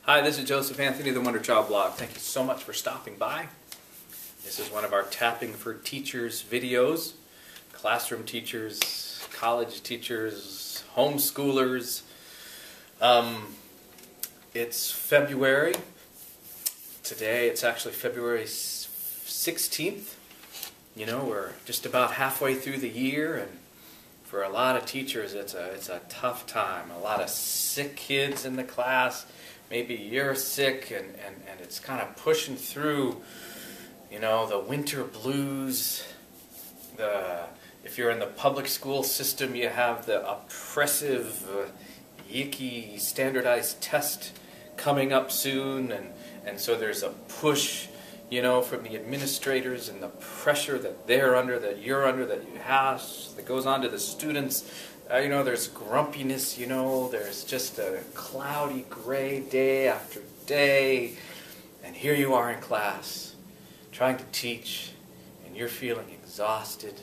Hi, this is Josephanthony, the Wonder Child blog. Thank you so much for stopping by. This is one of our Tapping for Teachers videos. Classroom teachers, college teachers, homeschoolers. It's February. Today it's actually February 16th. You know, we're just about halfway through the year, and for a lot of teachers it's a tough time. A lot of sick kids in the class. Maybe you're sick and it's kind of pushing through, you know, the winter blues. If you're in the public school system, you have the oppressive, yicky standardized test coming up soon, and so there's a push, you know, from the administrators and the pressure that they're under, that you're under, that you have, that goes on to the students. You know, there's grumpiness, you know, there's just a cloudy gray day after day, and here you are in class, trying to teach, and you're feeling exhausted,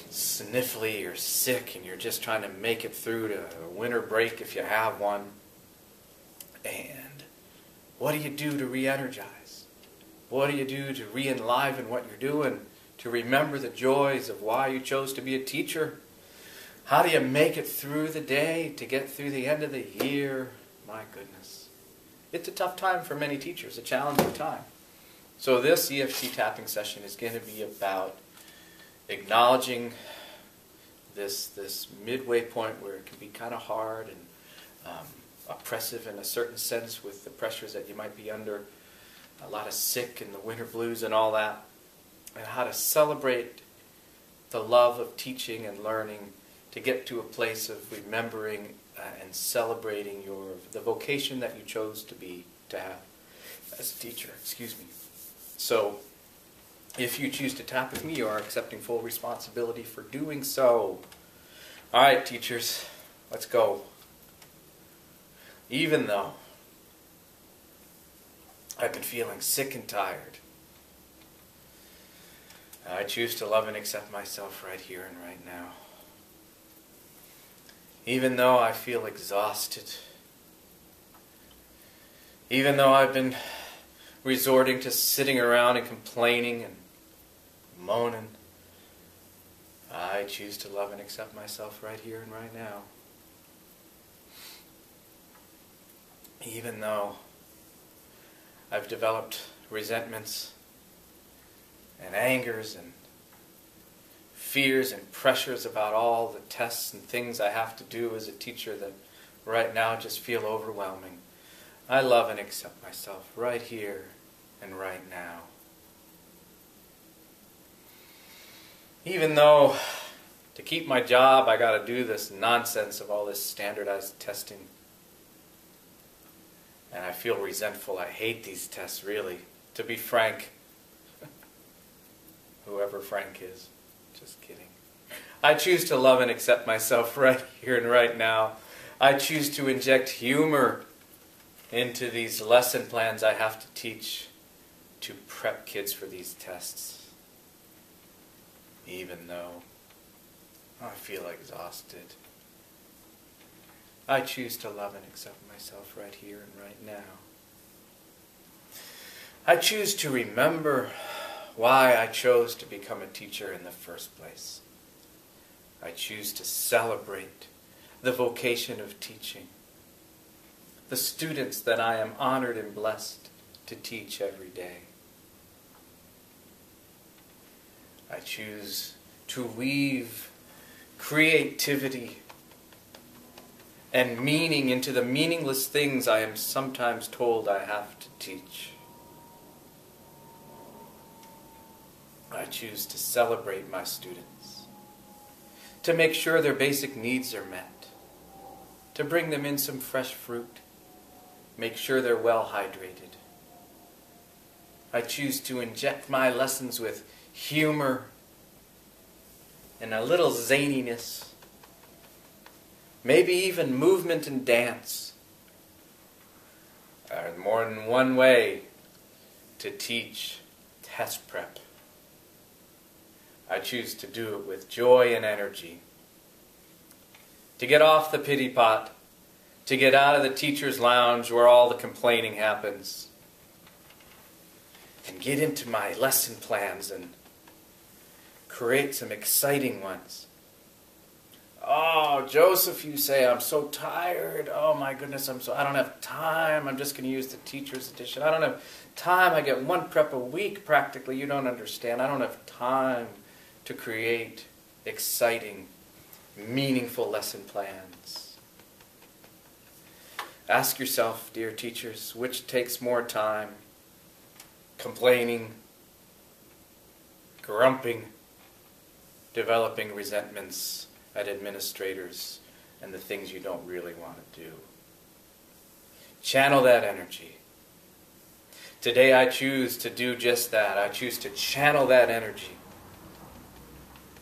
sniffly, you're sick, and you're just trying to make it through to winter break if you have one. And what do you do to re-energize? What do you do to re-enliven what you're doing, to remember the joys of why you chose to be a teacher? How do you make it through the day to get through the end of the year? My goodness. It's a tough time for many teachers, a challenging time. So this EFT tapping session is going to be about acknowledging this midway point where it can be kind of hard and oppressive in a certain sense with the pressures that you might be under, a lot of sick and the winter blues and all that, and how to celebrate the love of teaching and learning, to get to a place of remembering and celebrating the vocation that you chose to have as a teacher. Excuse me. So, if you choose to tap with me, you are accepting full responsibility for doing so. All right, teachers, let's go. Even though I've been feeling sick and tired, I choose to love and accept myself right here and right now. Even though I feel exhausted, even though I've been resorting to sitting around and complaining and moaning, I choose to love and accept myself right here and right now. Even though I've developed resentments and angers and fears and pressures about all the tests and things I have to do as a teacher that right now just feel overwhelming, I love and accept myself right here and right now. Even though to keep my job I got to do this nonsense of all this standardized testing, and I feel resentful. I hate these tests, really, to be frank. Whoever Frank is. Just kidding. I choose to love and accept myself right here and right now. I choose to inject humor into these lesson plans I have to teach to prep kids for these tests. Even though I feel exhausted, I choose to love and accept myself right here and right now. I choose to remember why I chose to become a teacher in the first place. I choose to celebrate the vocation of teaching, the students that I am honored and blessed to teach every day. I choose to weave creativity and meaning into the meaningless things I am sometimes told I have to teach. I choose to celebrate my students, to make sure their basic needs are met, to bring them in some fresh fruit, make sure they're well hydrated. I choose to inject my lessons with humor and a little zaniness, maybe even movement and dance. There's more than one way to teach test prep. I choose to do it with joy and energy, to get off the pity pot, to get out of the teacher's lounge where all the complaining happens and get into my lesson plans and create some exciting ones. Oh, Joseph, you say, I'm so tired. Oh my goodness, I don't have time. I'm just going to use the teacher's edition. I don't have time. I get one prep a week practically. You don't understand. I don't have time to create exciting, meaningful lesson plans. Ask yourself, dear teachers, which takes more time? Complaining, grumping, developing resentments at administrators and the things you don't really want to do. Channel that energy. Today I choose to do just that. I choose to channel that energy.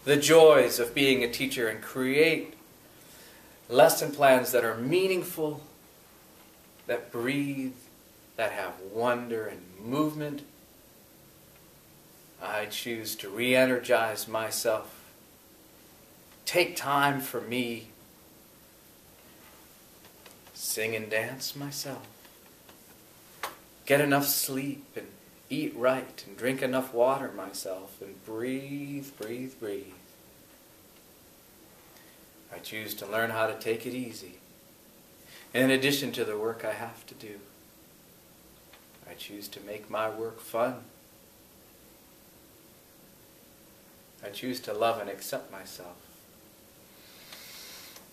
The joys of being a teacher and create lesson plans that are meaningful, that breathe, that have wonder and movement. I choose to re-energize myself. Take time for me. Sing and dance myself. Get enough sleep and eat right and drink enough water myself and breathe, breathe, breathe. I choose to learn how to take it easy. In addition to the work I have to do, I choose to make my work fun. I choose to love and accept myself.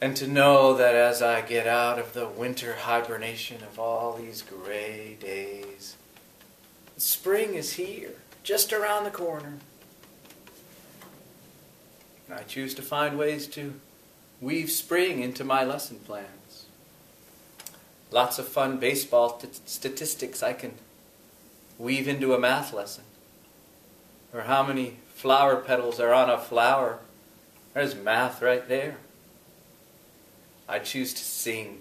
And to know that as I get out of the winter hibernation of all these gray days, spring is here, just around the corner. I choose to find ways to weave spring into my lesson plans. Lots of fun baseball statistics I can weave into a math lesson. Or how many flower petals are on a flower. There's math right there. I choose to sing,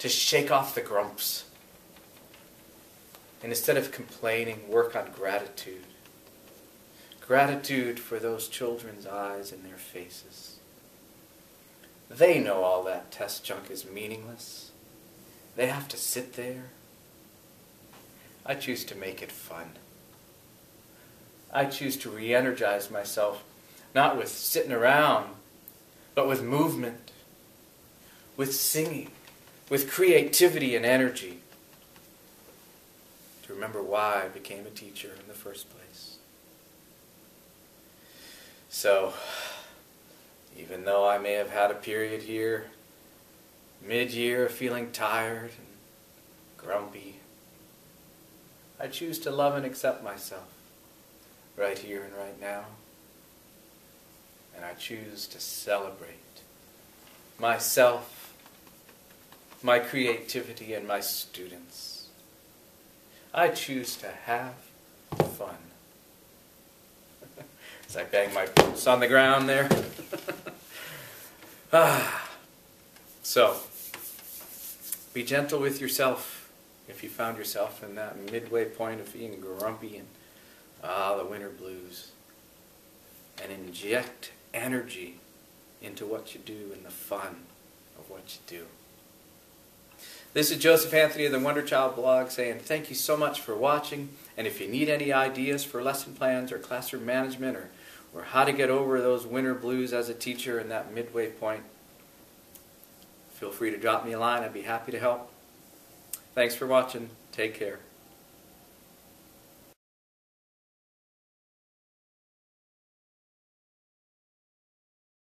to shake off the grumps. And instead of complaining, work on gratitude. Gratitude for those children's eyes and their faces. They know all that test junk is meaningless. They have to sit there. I choose to make it fun. I choose to re-energize myself, not with sitting around, but with movement, with singing, with creativity and energy, to remember why I became a teacher in the first place. So, even though I may have had a period here, mid-year, feeling tired and grumpy, I choose to love and accept myself right here and right now. And I choose to celebrate myself, my creativity, and my students. I choose to have fun. As I bang my boots on the ground there. So, be gentle with yourself if you found yourself in that midway point of being grumpy and the winter blues. And inject energy into what you do and the fun of what you do. This is Joseph Anthony of the Wonder Child blog saying thank you so much for watching. And if you need any ideas for lesson plans or classroom management or how to get over those winter blues as a teacher in that midway point, feel free to drop me a line. I'd be happy to help. Thanks for watching. Take care.